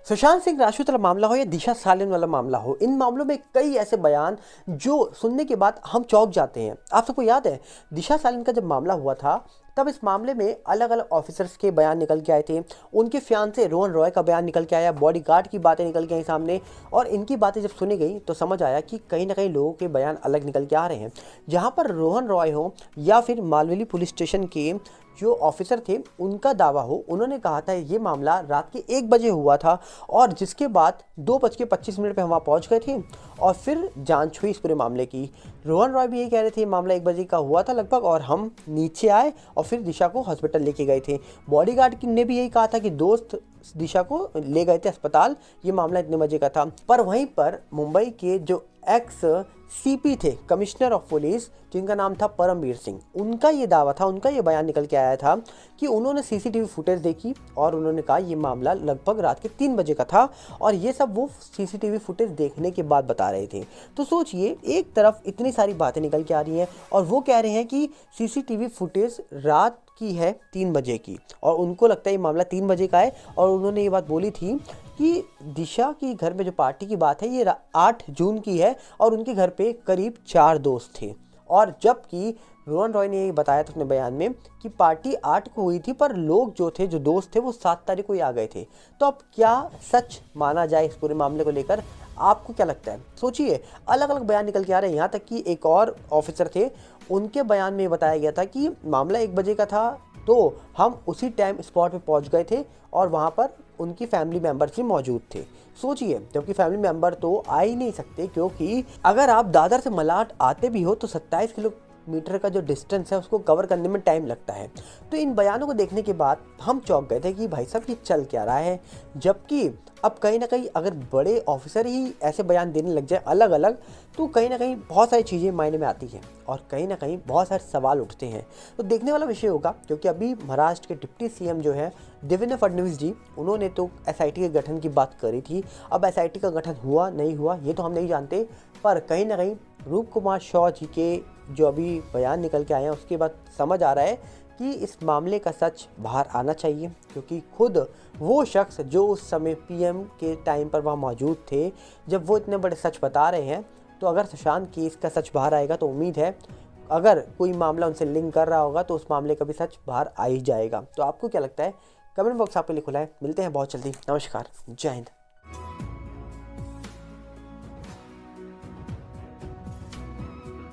सुशांत सिंह राजपूत वाला मामला हो या दिशा सालिन वाला मामला हो, इन मामलों में कई ऐसे बयान जो सुनने के बाद हम चौंक जाते हैं। आप सबको याद है दिशा सालिन का जब मामला हुआ था, तब इस मामले में अलग अलग ऑफिसर्स के बयान निकल के आए थे। उनके फियांसे रोहन रॉय का बयान निकल के आया, बॉडीगार्ड की बातें निकल के आई सामने, और इनकी बातें जब सुनी गई तो समझ आया कि कहीं ना कहीं लोगों के बयान अलग निकल के आ रहे हैं। जहां पर रोहन रॉय हो या फिर मालवेली पुलिस स्टेशन के जो ऑफिसर थे उनका दावा हो, उन्होंने कहा था ये मामला रात के 1 बजे हुआ था, और जिसके बाद 2:25 पे हम वहाँ पहुँच गए थे और फिर जांच हुई इस पूरे मामले की। रोहन रॉय भी यही कह रहे थे मामला 1 बजे का हुआ था लगभग, और हम नीचे आए और फिर दिशा को हॉस्पिटल लेके गए थे। बॉडीगार्ड ने भी यही कहा था कि दोस्त दिशा को ले गए थे अस्पताल, ये मामला इतने बजे का था। पर वहीं पर मुंबई के जो एक्स सीपी थे, कमिश्नर ऑफ पुलिस, जिनका नाम था परमवीर सिंह, उनका ये दावा था, उनका ये बयान निकल के आया था कि उन्होंने सीसीटीवी फुटेज देखी और उन्होंने कहा ये मामला लगभग रात के 3 बजे का था, और ये सब वो सीसीटीवी फुटेज देखने के बाद बता रहे थे। तो सोचिए, एक तरफ इतनी सारी बातें निकल के आ रही हैं और वो कह रहे हैं कि सीसीटीवी फुटेज रात की है 3 बजे की, और उनको लगता है ये मामला 3 बजे का है। और उन्होंने ये बात बोली थी कि दिशा की घर में जो पार्टी की बात है ये 8 जून की है, और उनके घर पे करीब 4 दोस्त थे। और जबकि रोहन रॉय ने ये बताया था अपने बयान में कि पार्टी 8 को हुई थी, पर लोग जो थे, जो दोस्त थे, वो 7 तारीख को ही आ गए थे। तो अब क्या सच माना जाए इस पूरे मामले को लेकर? आपको क्या लगता है? सोचिए, अलग अलग बयान निकल के आ रहे हैं। यहाँ तक कि एक और ऑफिसर थे, उनके बयान में बताया गया था कि मामला 1 बजे का था, तो हम उसी टाइम स्पॉट पे पहुंच गए थे और वहां पर उनकी फैमिली मेंबर्स भी मौजूद थे। सोचिए, जबकि फैमिली मेंबर तो आ ही नहीं सकते, क्योंकि अगर आप दादर से मलाड आते भी हो तो 27 किलोमीटर का जो डिस्टेंस है उसको कवर करने में टाइम लगता है। तो इन बयानों को देखने के बाद हम चौंक गए थे कि भाई साहब ये चल क्या रहा है। जबकि अब कहीं ना कहीं अगर बड़े ऑफिसर ही ऐसे बयान देने लग जाए अलग अलग, तो कहीं ना कहीं बहुत सारी चीज़ें मायने में आती हैं और कहीं ना कहीं बहुत सारे सवाल उठते हैं। तो देखने वाला विषय होगा, क्योंकि अभी महाराष्ट्र के डिप्टी सीएम जो है देवेंद्र फडणवीस जी, उन्होंने तो एसआईटी के गठन की बात करी थी। अब एसआईटी का गठन हुआ नहीं हुआ ये तो हम नहीं जानते, पर कहीं ना कहीं रूप कुमार शॉ जी के जो अभी बयान निकल के आए हैं उसके बाद समझ आ रहा है कि इस मामले का सच बाहर आना चाहिए, क्योंकि खुद वो शख्स जो उस समय पीएम के टाइम पर वहाँ मौजूद थे, जब वो इतने बड़े सच बता रहे हैं, तो अगर सुशांत केस का सच बाहर आएगा तो उम्मीद है अगर कोई मामला उनसे लिंक कर रहा होगा तो उस मामले का भी सच बाहर आ ही जाएगा। तो आपको क्या लगता है? कमेंट बॉक्स आपके लिए खुला है। मिलते हैं बहुत जल्दी। नमस्कार, जय हिंद।